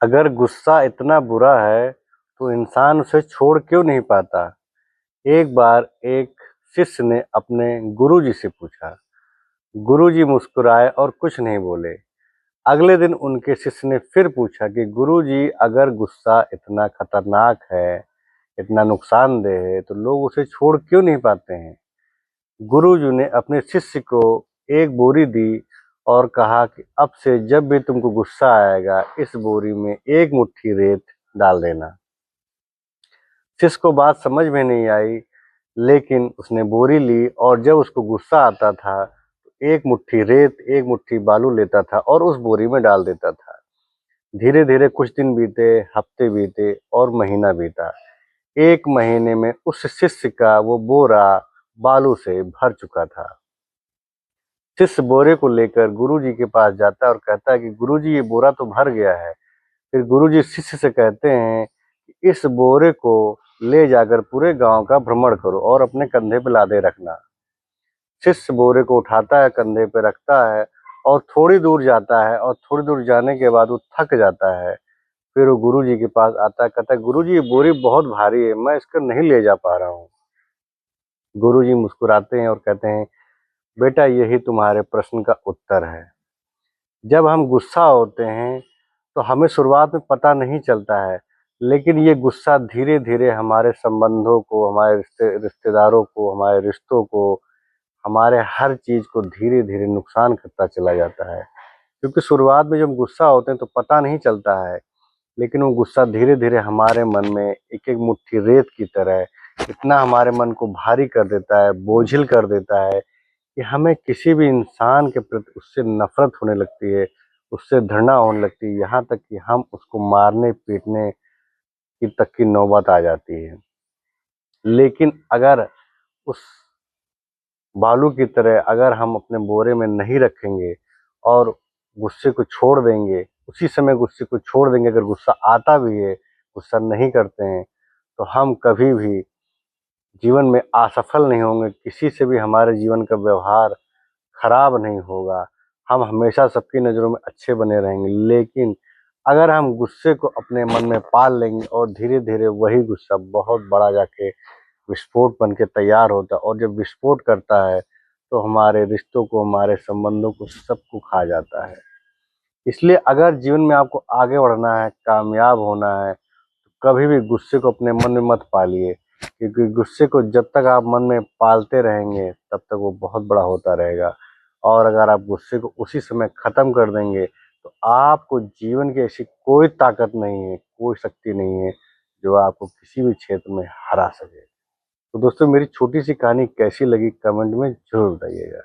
अगर गुस्सा इतना बुरा है तो इंसान उसे छोड़ क्यों नहीं पाता। एक बार एक शिष्य ने अपने गुरुजी से पूछा। गुरुजी मुस्कुराए और कुछ नहीं बोले। अगले दिन उनके शिष्य ने फिर पूछा कि गुरुजी, अगर गुस्सा इतना खतरनाक है, इतना नुकसानदेह है, तो लोग उसे छोड़ क्यों नहीं पाते हैं। गुरुजी ने अपने शिष्य को एक बोरी दी और कहा कि अब से जब भी तुमको गुस्सा आएगा, इस बोरी में एक मुट्ठी रेत डाल देना। शिष्य को बात समझ में नहीं आई, लेकिन उसने बोरी ली और जब उसको गुस्सा आता था तो एक मुट्ठी रेत, एक मुट्ठी बालू लेता था और उस बोरी में डाल देता था। धीरे धीरे कुछ दिन बीते, हफ्ते बीते और महीना बीता। एक महीने में उस शिष्य का वो बोरा बालू से भर चुका था। शिष्य बोरे को लेकर गुरुजी के पास जाता है और कहता है कि गुरुजी, ये बोरा तो भर गया है। फिर गुरुजी शिष्य से कहते हैं कि इस बोरे को ले जाकर पूरे गांव का भ्रमण करो और अपने कंधे पे लादे रखना। शिष्य बोरे को उठाता है, कंधे पे रखता है और थोड़ी दूर जाता है और थोड़ी दूर जाने के बाद वो थक जाता है। फिर वो गुरुजी के पास आता है, कहता है गुरुजी, ये बोरी बहुत भारी है, मैं इसको नहीं ले जा पा रहा हूँ। गुरुजी मुस्कुराते हैं और कहते हैं, बेटा, यही तुम्हारे प्रश्न का उत्तर है। जब हम गुस्सा होते हैं तो हमें शुरुआत में पता नहीं चलता है, लेकिन ये गुस्सा धीरे धीरे हमारे संबंधों को, हमारे रिश्तेदारों को, हमारे रिश्तों को, हमारे हर चीज़ को धीरे धीरे नुकसान करता चला जाता है। क्योंकि शुरुआत में जब हम गुस्सा होते हैं तो पता नहीं चलता है, लेकिन वो गुस्सा धीरे धीरे हमारे मन में एक एक मुट्ठी रेत की तरह इतना हमारे मन को भारी कर देता है, बोझिल कर देता है कि हमें किसी भी इंसान के प्रति उससे नफरत होने लगती है, उससे घृणा होने लगती है, यहाँ तक कि हम उसको मारने पीटने की तक की नौबत आ जाती है। लेकिन अगर उस बालू की तरह अगर हम अपने बोरे में नहीं रखेंगे और गुस्से को छोड़ देंगे, उसी समय गुस्से को छोड़ देंगे, अगर गुस्सा आता भी है, गुस्सा नहीं करते हैं, तो हम कभी भी जीवन में असफल नहीं होंगे। किसी से भी हमारे जीवन का व्यवहार खराब नहीं होगा, हम हमेशा सबकी नज़रों में अच्छे बने रहेंगे। लेकिन अगर हम गुस्से को अपने मन में पाल लेंगे और धीरे धीरे वही गुस्सा बहुत बड़ा जाके विस्फोट बन के तैयार होता है, और जब विस्फोट करता है तो हमारे रिश्तों को, हमारे संबंधों को, सबको खा जाता है। इसलिए अगर जीवन में आपको आगे बढ़ना है, कामयाब होना है, तो कभी भी गुस्से को अपने मन में मत पालिए, क्योंकि गुस्से को जब तक आप मन में पालते रहेंगे तब तक वो बहुत बड़ा होता रहेगा। और अगर आप गुस्से को उसी समय ख़त्म कर देंगे तो आपको जीवन की ऐसी कोई ताकत नहीं है, कोई शक्ति नहीं है जो आपको किसी भी क्षेत्र में हरा सके। तो दोस्तों, मेरी छोटी सी कहानी कैसी लगी कमेंट में ज़रूर बताइएगा।